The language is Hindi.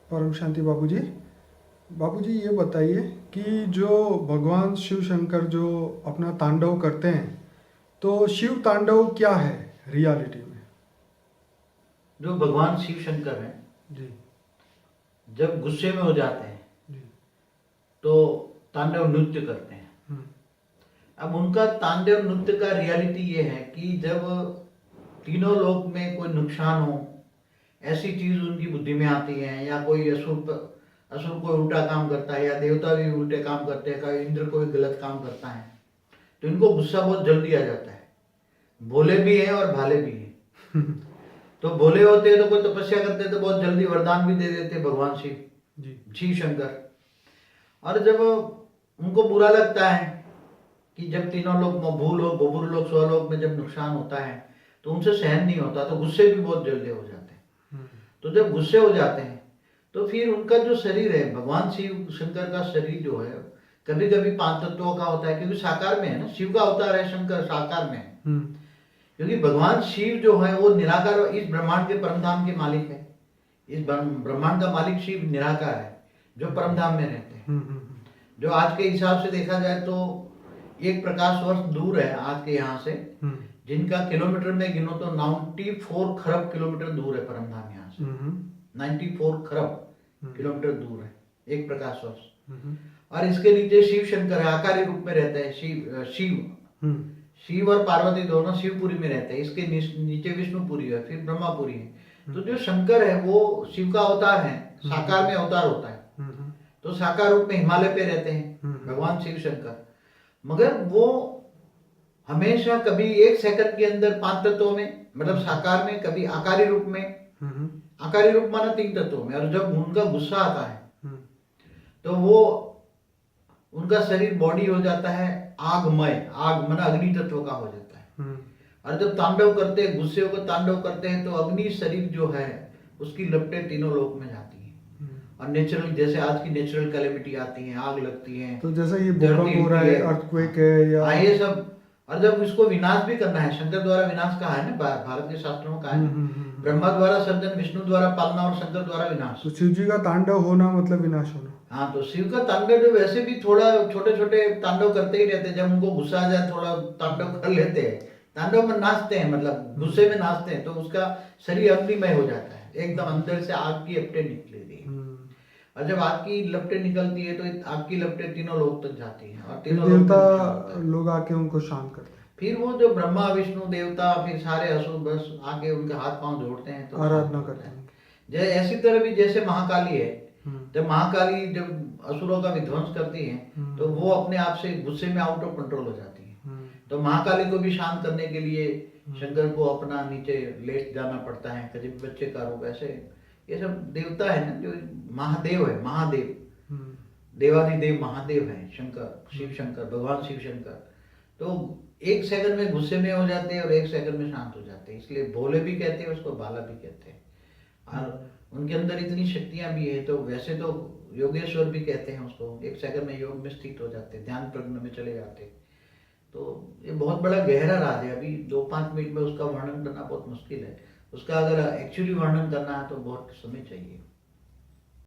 परम शांति बाबूजी। बाबूजी ये बताइए कि जो भगवान शिव शंकर जो अपना तांडव करते हैं, तो शिव तांडव क्या है रियलिटी में? जो भगवान शिव शंकर हैं, जी जब गुस्से में हो जाते हैं जी। तो तांडव नृत्य करते हैं। हम्म अब उनका तांडव नृत्य का रियलिटी ये है कि जब तीनों लोक में कोई नुकसान हो, ऐसी चीज उनकी बुद्धि में आती है, या कोई असुर कोई उल्टा काम करता है, या देवता भी उल्टे काम करते हैं, कोई इंद्र कोई गलत काम करता है, तो इनको गुस्सा बहुत जल्दी आ जाता है। भोले भी हैं और भाले भी हैं। तो भोले होते हैं तो कोई तपस्या करते हैं तो बहुत जल्दी वरदान भी दे देते हैं भगवान शिव, जी शिव शंकर। और जब उनको बुरा लगता है कि जब तीनों लोग भूलोक भूलोक स्वलोक में जब नुकसान होता है तो उनसे सहन नहीं होता, तो गुस्से भी बहुत जल्दी हो जाते हैं। तो जब गुस्से हो जाते हैं तो फिर उनका जो शरीर है, भगवान शिव शंकर का शरीर जो है, कभी कभी 5 तत्वों का होता है, क्योंकि साकार में है ना, शिव का अवतार है शंकर, साकार में है। क्योंकि भगवान शिव जो है वो निराकार, इस ब्रह्मांड के परमधाम के मालिक है। इस ब्रह्मांड का मालिक शिव निराकार है, जो परमधाम में रहते हैं। जो आज के हिसाब से देखा जाए तो 1 प्रकाश वर्ष दूर है आज के यहाँ से, जिनका किलोमीटर में गिनो तो 94 खरब किलोमीटर दूर है परमधाम यहाँ से। 94 खरब किलोमीटर दूर है 1 प्रकाश वर्ष। और इसके नीचे शिव शंकर है, आकारी रूप में रहते हैं। शिव और पार्वती दोनों शिवपुरी में रहते हैं। इसके नीचे विष्णुपुरी है, फिर ब्रह्मापुरी है। तो जो शंकर है वो शिव का अवतार है, साकार में अवतार होता है। तो साकार रूप में हिमालय पे रहते हैं भगवान शिव शंकर। मगर वो हमेशा कभी 1 सेकंड के अंदर 5 तत्वों में, मतलब साकार में, कभी आकारी रूप में, आकारी रूप माना 3 तत्वों में। और जब उनका गुस्सा आता है तो वो उनका शरीर बॉडी हो जाता है आगमय, आग माना अग्नि तत्व का हो जाता है। और जब तांडव करते हैं, गुस्से को तांडव करते हैं, तो अग्नि शरीर जो है उसकी लपटें तीनों लोक में जाती हैं। और नेचुरल, जैसे आज की नेचुरल कैलेमिटी आती है, आग लगती है, तो जैसा ये भूकंप हो रहा है, अर्थक्वेक है, या ये सब। और जब इसको विनाश भी करना है, शंकर द्वारा विनाश कहा है ना, भारत के शास्त्रों में कहा है, ब्रह्मा द्वारा सर्जन, विष्णु द्वारा पालना और शंकर द्वारा विनाश। तो शिव जी का तांडव होना मतलब विनाश होना। हाँ, तो शिव का तांडव जो वैसे भी थोड़ा छोटे छोटे तांडव करते ही रहते हैं। जब उनको गुस्सा आ जाए थोड़ा तांडव कर लेते हैं, तांडव में नाचते हैं, मतलब गुस्से में नाचते हैं, तो उसका शरीर अग्निमय हो जाता है, एकदम अंदर से आग की लपटें निकलेगी। और जब आग की लपटें निकलती है तो आग की लपटें तीनों लोग तक जाती हैं, और तीनों देवता लोग आके उनको शांत करते हैं। फिर वो जो ब्रह्मा विष्णु देवता, फिर सारे असुर बस आके उनके हाथ पांव जोड़ते हैं, तो आराधना करते हैं। जैसे ऐसी तरह भी जैसे महाकाली है, जब महाकाली जब असुरों का विध्वंस करती है तो वो अपने आप से गुस्से में आउट ऑफ कंट्रोल हो जाती है। तो महाकाली को भी शांत करने के लिए शंकर को अपना नीचे लेट जाना पड़ता है, कभी बच्चे का रूप। ऐसे ये सब देवता है ना, जो महादेव है, महादेव, देवाधिदेव महादेव है शंकर, शिव शंकर, भगवान शिव शंकर। तो 1 सेकंड में गुस्से में हो जाते हैं और 1 सेकंड में शांत हो जाते हैं, इसलिए भोले भी कहते हैं उसको, भाला भी कहते हैं। और उनके अंदर इतनी शक्तियां भी है, तो वैसे तो योगेश्वर भी कहते हैं उसको। 1 सेकंड में योग में स्थित हो जाते हैं, ध्यान प्रज्ञा में चले जाते हैं। तो ये बहुत बड़ा गहरा राज है, अभी 2-5 मिनट में उसका वर्णन करना बहुत मुश्किल है। उसका अगर एक्चुअली वर्णन करना है तो बहुत समय चाहिए।